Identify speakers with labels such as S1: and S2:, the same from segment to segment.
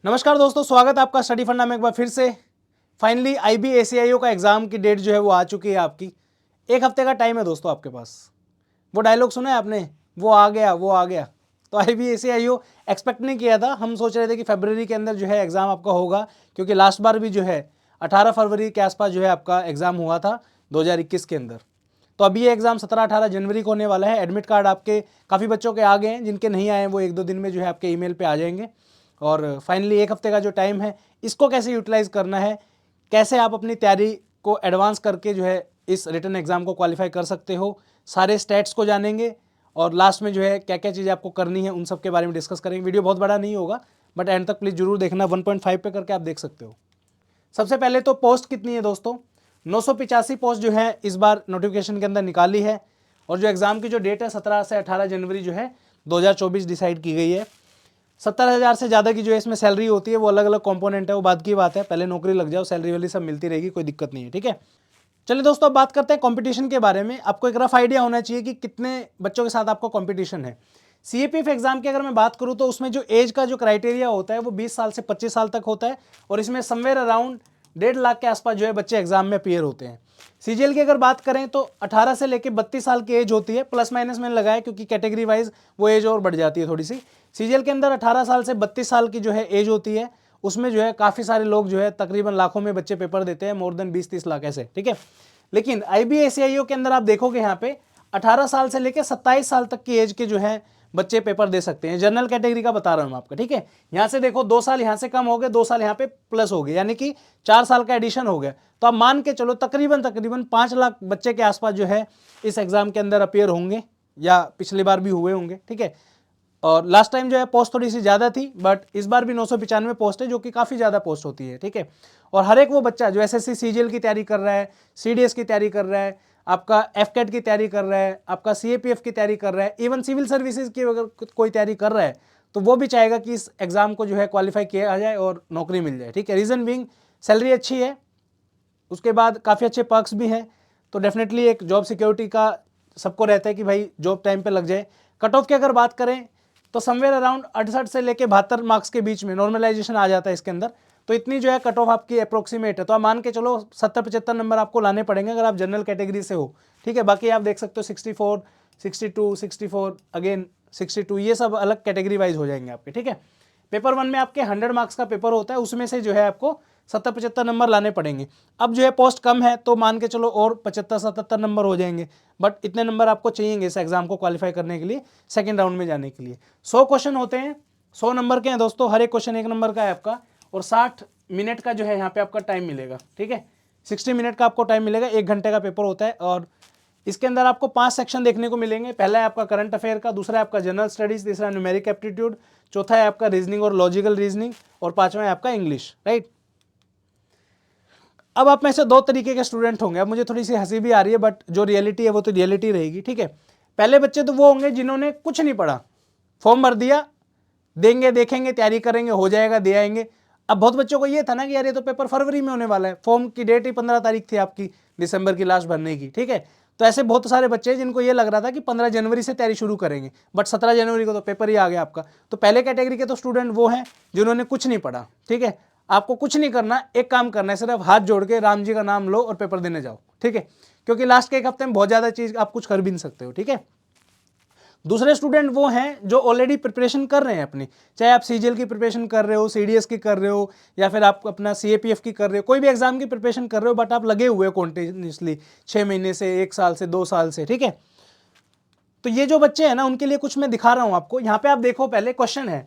S1: नमस्कार दोस्तों, स्वागत है आपका स्टडी फंडा में एक बार फिर से। फाइनली IB ACIO का एग्जाम की डेट जो है वो आ चुकी है आपकी। एक हफ्ते का टाइम है दोस्तों आपके पास। वो डायलॉग सुना है आपने, वो आ गया वो आ गया। तो IB ACIO एक्सपेक्ट नहीं किया था। हम सोच रहे थे कि फरवरी के अंदर जो है एग्ज़ाम आपका होगा, क्योंकि लास्ट बार भी जो है 18 फरवरी के आसपास जो है आपका एग्ज़ाम हुआ था 2021 के अंदर। तो अभी ये एग्ज़ाम 17-18 जनवरी को होने वाला है। एडमिट कार्ड आपके काफ़ी बच्चों के आ गए हैं, जिनके नहीं आए हैं वो 1-2 दिन में जो है आपके ईमेल पे आ जाएंगे। और फाइनली एक हफ्ते का जो टाइम है, इसको कैसे यूटिलाइज़ करना है, कैसे आप अपनी तैयारी को एडवांस करके जो है इस रिटन एग्ज़ाम को क्वालिफाई कर सकते हो, सारे स्टैट्स को जानेंगे। और लास्ट में जो है क्या क्या चीज़ें आपको करनी है उन सब के बारे में डिस्कस करेंगे। वीडियो बहुत बड़ा नहीं होगा, बट एंड तक प्लीज़ जरूर देखना। 1.5 पे करके आप देख सकते हो। सबसे पहले तो पोस्ट कितनी है दोस्तों, 985 पोस्ट जो है इस बार नोटिफिकेशन के अंदर निकाली है। और जो एग्ज़ाम की जो डेट है 17 से 18 जनवरी जो है 2024 डिसाइड की गई है। 70,000 से ज़्यादा की जो है इसमें सैलरी होती है, वो अलग अलग कंपोनेंट है, वो बात की बात है। पहले नौकरी लग जाओ, सैलरी वाली सब मिलती रहेगी, कोई दिक्कत नहीं है। ठीक है, चलिए दोस्तों अब बात करते हैं कंपटीशन के बारे में। आपको एक रफ आइडिया होना चाहिए कि कितने बच्चों के साथ आपको कंपटीशन है। CAPF एग्जाम की अगर मैं बात करूं तो उसमें जो एज का जो क्राइटेरिया होता है वो 20 साल से 25 साल तक होता है। और इसमें समवेयर अराउंड 1.5 लाख के आसपास जो है बच्चे एग्जाम में अपीयर होते हैं। CGL की अगर बात करें तो 18 से लेकर 32 साल की एज होती है, प्लस माइनस मैंने लगाया क्योंकि कैटेगरी वाइज वो एज और बढ़ जाती है थोड़ी सी। CGL के अंदर 18 साल से 32 साल की जो है एज होती है, उसमें जो है काफ़ी सारे लोग जो है तकरीबन लाखों में बच्चे पेपर देते हैं, मोर देन 20-30 लाख ऐसे। ठीक है, लेकिन IB ACIO के अंदर आप देखोगे यहाँ पे 18 साल से लेकर 27 साल तक की एज के जो है बच्चे पेपर दे सकते हैं। जनरल कैटेगरी का बता रहा हूँ आपका। ठीक है, यहाँ से देखो 2 साल यहाँ से कम हो गए, 2 साल यहाँ पे प्लस हो गए, यानी कि 4 साल का एडिशन हो गया। तो आप मान के चलो तकरीबन 5 लाख बच्चे के आसपास जो है इस एग्जाम के अंदर अपेयर होंगे, या पिछली बार भी हुए होंगे। ठीक है, और लास्ट टाइम जो है पोस्ट थोड़ी सी ज़्यादा थी, बट इस बार भी 995 पोस्ट है, जो कि काफ़ी ज़्यादा पोस्ट होती है। ठीक है, और हर एक वो बच्चा जो SSC CGL की तैयारी कर रहा है, CDS की तैयारी कर रहा है, आपका FCAT की तैयारी कर रहा है, आपका CAPF की तैयारी कर रहा है, इवन सिविल सर्विसेज की अगर कोई तैयारी कर रहा है तो वो भी चाहेगा कि इस एग्ज़ाम को जो है क्वालिफाई किया जाए और नौकरी मिल जाए। ठीक है, रीज़न बीइंग सैलरी अच्छी है, उसके बाद काफ़ी अच्छे पर्क्स भी हैं। तो डेफिनेटली एक जॉब सिक्योरिटी का सबको रहता है कि भाई जॉब टाइम पे लग जाए। कट ऑफ की अगर बात करें तो समवेयर अराउंड 68 से लेके 72 मार्क्स के बीच में नॉर्मलाइजेशन आ जाता है इसके अंदर। तो इतनी जो है कट ऑफ आपकी अप्रोक्सीमेट है। तो आप मान के चलो 70-75 नंबर आपको लाने पड़ेंगे अगर आप जनरल कैटेगरी से हो। ठीक है, बाकी आप देख सकते हो 64, 62, 64, अगेन 62, ये सब अलग कैटेगरी वाइज हो जाएंगे आपके। ठीक है, पेपर 1 में आपके 100 मार्क्स का पेपर होता है, उसमें से जो है आपको 70-75 नंबर लाने पड़ेंगे। अब जो है पोस्ट कम है तो मान के चलो और 75-77 नंबर हो जाएंगे, बट इतने नंबर आपको चाहिए इस एग्जाम को क्वालिफाई करने के लिए, सेकंड राउंड में जाने के लिए। 100 क्वेश्चन होते हैं, 100 नंबर के हैं दोस्तों, हर एक क्वेश्चन 1 नंबर का है आपका, और 60 मिनट का जो है यहाँ पे आपका टाइम मिलेगा। ठीक है, 60 मिनट का आपको टाइम मिलेगा, 1 घंटे का पेपर होता है। और इसके अंदर आपको 5 सेक्शन देखने को मिलेंगे। पहला है आपका करंट अफेयर का, दूसरा है आपका जनरल स्टडीज, तीसरा न्यूमेरिक एप्टीट्यूड, चौथा है आपका रीजनिंग और लॉजिकल रीजनिंग, और पांचवा है आपका इंग्लिश। राइट, अब आप में से 2 तरीके के स्टूडेंट होंगे। अब मुझे थोड़ी सी हंसी भी आ रही है, बट जो रियलिटी है वो तो रियलिटी रहेगी। ठीक है, पहले बच्चे तो वो होंगे जिन्होंने कुछ नहीं पढ़ा, फॉर्म भर दिया, देंगे, देखेंगे, तैयारी करेंगे, हो जाएगा, दे आएंगे। अब बहुत बच्चों को ये था ना कि यार ये तो पेपर फरवरी में होने वाला है, फॉर्म की डेट ही 15 तारीख थी आपकी दिसंबर की लास्ट भरने की। ठीक है, तो ऐसे बहुत सारे बच्चे हैं जिनको ये लग रहा था कि 15 जनवरी से तैयारी शुरू करेंगे, बट 17 जनवरी को तो पेपर ही आ गया आपका। तो पहले कैटेगरी के तो स्टूडेंट वो हैं जिन्होंने कुछ नहीं पढ़ा। ठीक है, आपको कुछ नहीं करना, एक काम करना है, सिर्फ हाथ जोड़ के राम जी का नाम लो और पेपर देने जाओ। ठीक है, क्योंकि लास्ट के 1 हफ्ते में बहुत ज़्यादा चीज़ आप कुछ कर भी नहीं सकते हो। ठीक है, दूसरे स्टूडेंट वो हैं जो ऑलरेडी प्रिपरेशन कर रहे हैं अपनी, चाहे आप CGL की प्रिपरेशन कर रहे हो, CDS की कर रहे हो, या फिर आप अपना CAPF की कर रहे हो, कोई भी एग्जाम की प्रिपरेशन कर रहे हो, बट आप लगे हुए हो कॉन्टिन्यूसली 6 महीने से, 1 साल से, 2 साल से। ठीक है, तो ये जो बच्चे हैं ना उनके लिए कुछ मैं दिखा रहा हूं आपको। यहाँ पे आप देखो, पहले क्वेश्चन है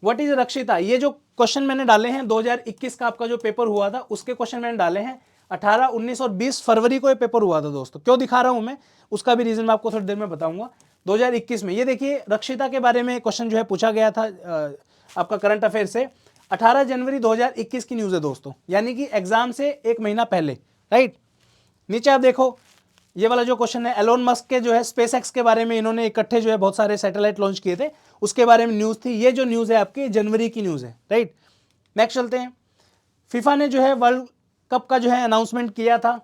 S1: व्हाट इज रक्षिता। ये जो क्वेश्चन मैंने डाले हैं 2021 का आपका जो पेपर हुआ था उसके क्वेश्चन मैंने डाले हैं। 18, 19 और 20 फरवरी को ये पेपर हुआ था दोस्तों। क्यों दिखा रहा हूं मैं, उसका भी रीजन मैं आपको थोड़ी देर में बताऊंगा। 2021 में ये देखिए रक्षिता के बारे में क्वेश्चन जो है पूछा गया था आपका करंट अफेयर से। 18 जनवरी 2021 की न्यूज़ है दोस्तों, यानी कि एग्जाम से 1 महीना पहले। राइट, नीचे आप देखो ये वाला जो क्वेश्चन है, एलोन मस्क के जो है स्पेस एक्स के बारे में इन्होंने इकट्ठे जो है बहुत सारे सैटेलाइट लॉन्च किए थे, उसके बारे में न्यूज़ थी। ये जो न्यूज़ है आपकी जनवरी की न्यूज़ है। राइट, नेक्स्ट चलते हैं। फीफा ने जो है वर्ल्ड कप का जो है अनाउंसमेंट किया था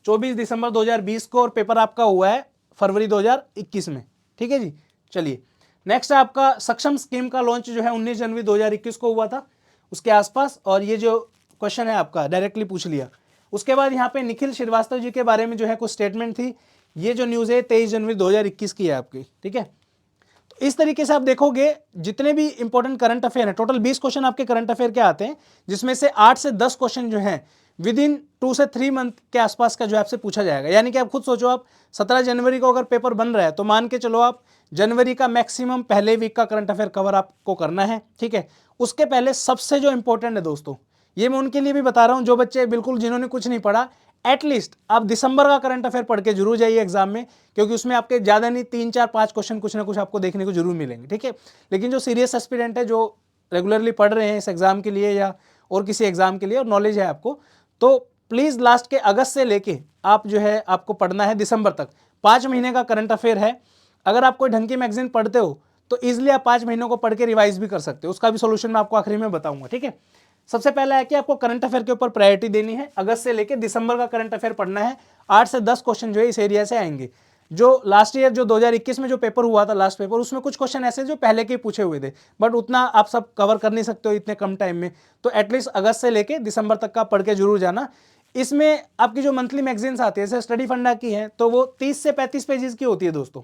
S1: 24 दिसंबर 2020 को, और पेपर आपका हुआ है फरवरी 2021 में। ठीक है जी, चलिए नेक्स्ट है आपका सक्षम स्कीम का लॉन्च जो है 19 जनवरी 2021 को हुआ था। उसके आसपास, और ये जो क्वेश्चन है आपका डायरेक्टली पूछ लिया। उसके बाद यहाँ पे निखिल श्रीवास्तव जी के बारे में जो है कुछ स्टेटमेंट थी। ये जो न्यूज़ है 23 जनवरी 2021 की है आपकी, ठीक है। तो इस तरीके से आप देखोगे जितने भी इंपॉर्टेंट करंट अफेयर हैं, टोटल 20 क्वेश्चन आपके करंट अफेयर के आते हैं, जिसमें से 8 से 10 क्वेश्चन जो हैं विद इन 2 से 3 मंथ के आसपास का जो आपसे पूछा जाएगा। यानी कि आप खुद सोचो, आप 17 जनवरी को अगर पेपर बन रहा है तो मान के चलो आप जनवरी का मैक्सिमम पहले वीक का करंट अफेयर कवर आपको करना है, ठीक है। उसके पहले सबसे जो इंपॉर्टेंट है दोस्तों, ये मैं उनके लिए भी बता रहा हूं जो बच्चे बिल्कुल जिन्होंने कुछ नहीं पढ़ा, एटलीस्ट आप दिसंबर का करंट अफेयर पढ़ के जरूर जाइए एग्जाम में, क्योंकि उसमें आपके ज़्यादा नहीं 3 4 5 क्वेश्चन कुछ ना कुछ आपको देखने को जरूर मिलेंगे, ठीक है। लेकिन जो सीरियस एस्पिरेंट है, जो रेगुलरली पढ़ रहे हैं इस एग्जाम के लिए या और किसी एग्जाम के लिए और नॉलेज है आपको, तो प्लीज़ लास्ट के अगस्त से लेके आप जो है आपको पढ़ना है दिसंबर तक। 5 महीने का करंट अफेयर है। अगर आप कोई ढंग की मैगजीन पढ़ते हो तो ईजिली आप 5 महीनों को पढ़ के रिवाइज भी कर सकते हो। उसका भी सोल्यूशन मैं आपको आखिरी में बताऊंगा, ठीक है। सबसे पहला है कि आपको करंट अफेयर के ऊपर प्रायोरिटी देनी है। अगस्त से लेकर दिसंबर का करंट अफेयर पढ़ना है। 8 से 10 क्वेश्चन जो है इस एरिया से आएंगे। जो लास्ट ईयर जो 2021 में जो पेपर हुआ था, लास्ट पेपर, उसमें कुछ क्वेश्चन ऐसे जो पहले के पूछे हुए थे, बट उतना आप सब कवर कर नहीं सकते हो इतने कम टाइम में। तो एटलीस्ट अगस्त से लेकर दिसंबर तक का पढ़ के जरूर जाना। इसमें आपकी जो मंथली मैगजीन्स आती है, जैसे स्टडी फंडा की है, तो वो 30 से 35 पेजेस की होती है दोस्तों।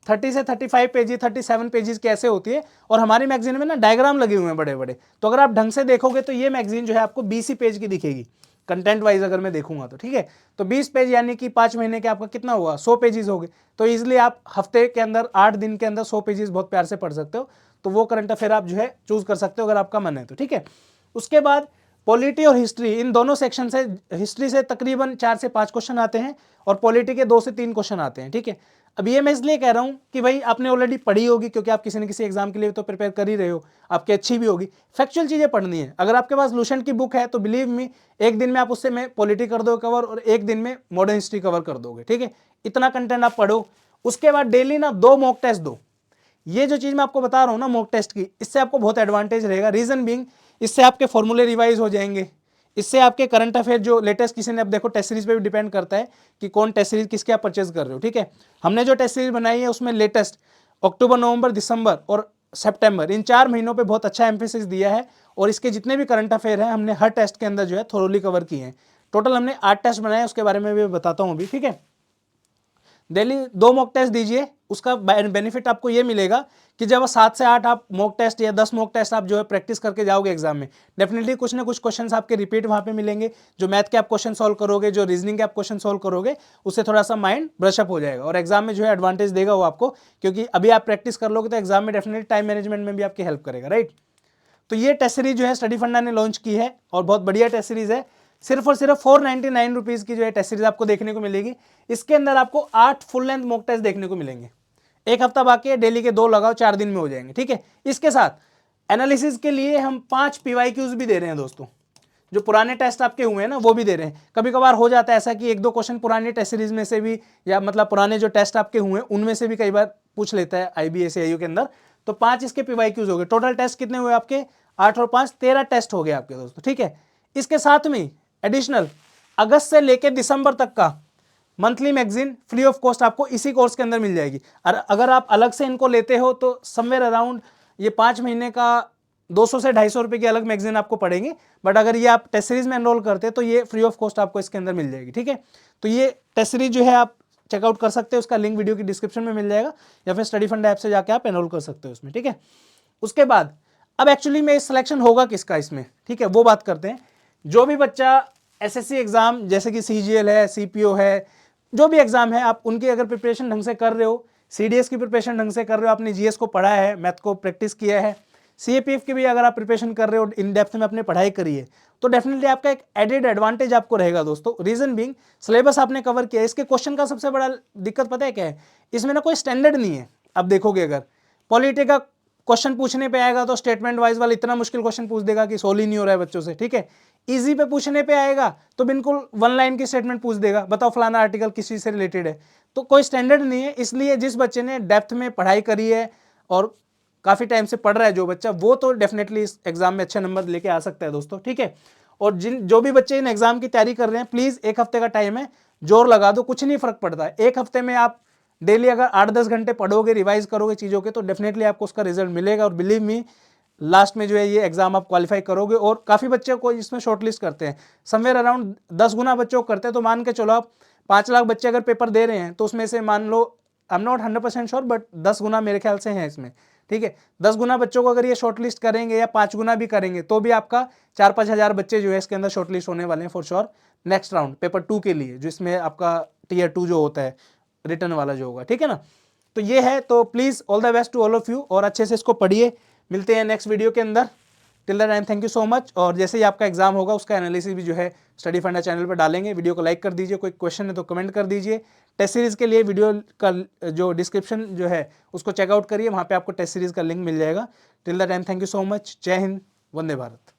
S1: 30 से 35 पेजेस, 37 पेजेस की ऐसे होती है। और हमारी मैगजीन में ना डायग्राम लगे हुए हैं बड़े बड़े, तो अगर आप ढंग से देखोगे तो ये मैगजीन जो है आपको 20 ही पेज की दिखेगी कंटेंट वाइज अगर मैं देखूंगा तो, ठीक है। तो 20 पेज यानी कि 5 महीने के आपका कितना हुआ, 100 पेजेस हो गए। तो ईजिली आप हफ्ते के अंदर 8 दिन के अंदर 100 पेजेस बहुत प्यार से पढ़ सकते हो। तो वो करंट अफेयर आप जो है चूज कर सकते हो अगर आपका मन है तो, ठीक है। उसके बाद पॉलिटी और हिस्ट्री, इन दोनों सेक्शन से, हिस्ट्री से तकरीबन 4 से 5 क्वेश्चन आते हैं और पॉलिटी के 2 से 3 क्वेश्चन आते हैं, ठीक है। अब ये मैं इसलिए कह रहा हूं कि भाई आपने ऑलरेडी पढ़ी होगी, क्योंकि आप किसी न किसी एग्जाम के लिए तो प्रिपेयर कर ही रहे हो, आपकी अच्छी भी होगी। फैक्चुअल चीजें पढ़नी है। अगर आपके पास लुसेंट की बुक है तो बिलीव मी, एक दिन में आप उससे मैं पॉलिटी कर दो कवर और एक दिन में मॉडर्न हिस्ट्री कवर कर दोगे, ठीक है। इतना कंटेंट आप पढ़ो। उसके बाद डेली ना 2 मॉक टेस्ट दो। ये जो चीज मैं आपको बता रहा हूं ना मॉक टेस्ट की, इससे आपको बहुत एडवांटेज रहेगा। रीजन बीइंग, इससे आपके फॉर्मूले रिवाइज हो जाएंगे, इससे आपके करंट अफेयर जो लेटेस्ट किसी ने, अब देखो टेस्ट सीरीज पे भी डिपेंड करता है कि कौन टेस्ट सीरीज किसके आप परचेज कर रहे हो, ठीक है। हमने जो टेस्ट सीरीज बनाई है उसमें लेटेस्ट अक्टूबर, नवंबर, दिसंबर और सितंबर, इन 4 महीनों पे बहुत अच्छा एम्फेसिस दिया है। और इसके जितने भी करंट अफेयर हैं हमने हर टेस्ट के अंदर जो है थोरोली कवर किए हैं। टोटल हमने 8 टेस्ट बनाए, उसके बारे में भी बताता हूँ अभी, ठीक है। डेली 2 मॉक टेस्ट दीजिए। उसका बेनिफिट आपको ये मिलेगा कि जब 7 से 8 आप मॉक टेस्ट या 10 मॉक टेस्ट आप जो है प्रैक्टिस करके जाओगे एग्जाम में, डेफिनेटली कुछ ना कुछ क्वेश्चंस आपके रिपीट वहाँ पे मिलेंगे। जो मैथ के आप क्वेश्चन सॉल्व करोगे, जो रीजनिंग के आप क्वेश्चन सॉल्व करोगे, उससे थोड़ा सा माइंड ब्रशअप हो जाएगा और एग्जाम में जो है एडवांटेज देगा वो आपको, क्योंकि अभी आप प्रैक्टिस कर लोगे तो एग्जाम में डेफिनेटली टाइम मैनेजमेंट में भी आपकी हेल्प करेगा, राइट। तो ये टेस्ट सीरीज जो है स्टडी फंडा ने लॉन्च की है और बहुत बढ़िया टेस्ट सीरीज है। सिर्फ और सिर्फ 499 रुपीज़ की जो है टेस्ट सीरीज आपको देखने को मिलेगी। इसके अंदर आपको 8 फुल लेंथ मॉक टेस्ट देखने को मिलेंगे। एक हफ्ता बाकी है, डेली के 2 लगाओ, 4 दिन में हो जाएंगे, ठीक है। इसके साथ एनालिसिस के लिए हम 5 PYQs भी दे रहे हैं दोस्तों। जो पुराने टेस्ट आपके हुए हैं ना वो भी दे रहे हैं। कभी कभार हो जाता है ऐसा कि 1-2 क्वेश्चन पुराने टेस्ट सीरीज में से भी, या मतलब पुराने जो टेस्ट आपके हुए हैं उनमें से भी कई बार पूछ लेता है IBSAIU के अंदर। तो 5 इसके PYQs हो गए। टोटल टेस्ट कितने हुए आपके, 8 और 5 13 टेस्ट हो गए आपके दोस्तों, ठीक है। इसके साथ में एडिशनल अगस्त से लेकर दिसंबर तक का monthly magazine free of cost आपको इसी कोर्स के अंदर मिल जाएगी। और अगर आप अलग से इनको लेते हो तो समवेयर अराउंड ये 5 महीने का 200 से 250 रुपये की अलग मैगजीन आपको पड़ेंगे। बट अगर ये आप टेस्ट सीरीज में एनरोल करते हैं तो ये फ्री ऑफ कॉस्ट आपको इसके अंदर मिल जाएगी, ठीक है। तो ये टेस्ट सीरीज जो है आप चेकआउट कर सकते हो, उसका लिंक वीडियो की डिस्क्रिप्शन में मिल जाएगा, या फिर स्टडी फंड ऐप से जाकर आप एनरोल कर सकते हो उसमें, ठीक है। उसके बाद अब एक्चुअली में सिलेक्शन होगा किसका इसमें, ठीक है, वो बात करते हैं। जो भी बच्चा SSC एग्जाम जैसे कि CGL है, CPO है, जो भी एग्जाम है, आप उनकी अगर प्रिपरेशन ढंग से कर रहे हो, CDS की प्रिपरेशन ढंग से कर रहे हो, आपने GS को पढ़ा है, मैथ को प्रैक्टिस किया है, CAPF की भी अगर आप प्रिपरेशन कर रहे हो, इन डेप्थ में अपने पढ़ाई करी है, तो डेफिनेटली आपका एक एडेड एडवांटेज आपको रहेगा दोस्तों। रीजन बीइंग, सिलेबस आपने कवर किया है। इसके क्वेश्चन का सबसे बड़ा दिक्कत पता है क्या है, इसमें ना कोई स्टैंडर्ड नहीं है। आप देखोगे अगर पॉलिटी का क्वेश्चन पूछने पे आएगा तो स्टेटमेंट वाइज वाला इतना मुश्किल क्वेश्चन पूछ देगा कि सोल्व ही नहीं हो रहा है बच्चों से, ठीक है। इजी पे पूछने पे आएगा तो बिल्कुल 1 लाइन की स्टेटमेंट पूछ देगा, बताओ फलाना आर्टिकल किस चीज से रिलेटेड है। तो कोई स्टैंडर्ड नहीं है। इसलिए जिस बच्चे ने डेप्थ में पढ़ाई करी है और काफी टाइम से पढ़ रहा है जो बच्चा, वो तो डेफिनेटली इस एग्जाम में अच्छे नंबर लेके आ सकता है दोस्तों, ठीक है। और जो भी बच्चे इन एग्जाम की तैयारी कर रहे हैं, प्लीज 1 हफ्ते का टाइम है, जोर लगा दो, कुछ नहीं फर्क पड़ता है। 1 हफ्ते में आप डेली अगर 8-10 घंटे पढ़ोगे, रिवाइज करोगे चीज़ों के, तो डेफिनेटली आपको उसका रिजल्ट मिलेगा। और बिलीव मी, लास्ट में जो है ये एग्जाम आप क्वालिफाई करोगे। और काफ़ी बच्चे को इसमें शॉर्टलिस्ट करते हैं, समवेयर अराउंड 10 गुना बच्चों को करते हैं। तो मान के चलो आप 5 लाख बच्चे अगर पेपर दे रहे हैं तो उसमें से मान लो, I am not 100% sure, but 10 गुना मेरे ख्याल से है इसमें, ठीक है। 10 गुना बच्चों को अगर ये शॉर्टलिस्ट करेंगे या 5 गुना भी करेंगे तो भी आपका 4-5 हज़ार बच्चे जो है इसके अंदर शॉर्टलिस्ट होने वाले हैं for sure next round paper 2 के लिए, जो इसमें आपका टियर 2 जो होता है रिटर्न वाला जो होगा, ठीक है ना। तो ये है, तो please all the best to all of you, और अच्छे से इसको पढ़िए। मिलते हैं नेक्स्ट वीडियो के अंदर। Till the time thank you so much. और जैसे ही आपका एग्जाम होगा उसका एनालिसिस भी जो है स्टडी फंडा चैनल पर डालेंगे। वीडियो को लाइक कर दीजिए, कोई क्वेश्चन है तो कमेंट कर दीजिए। टेस्ट सीरीज़ के लिए वीडियो का जो डिस्क्रिप्शन जो है उसको चेकआउट करिए, वहाँ पे आपको टेस्ट सीरीज़ का लिंक मिल जाएगा। Till the time thank you so much. जय हिंद, वंदे भारत।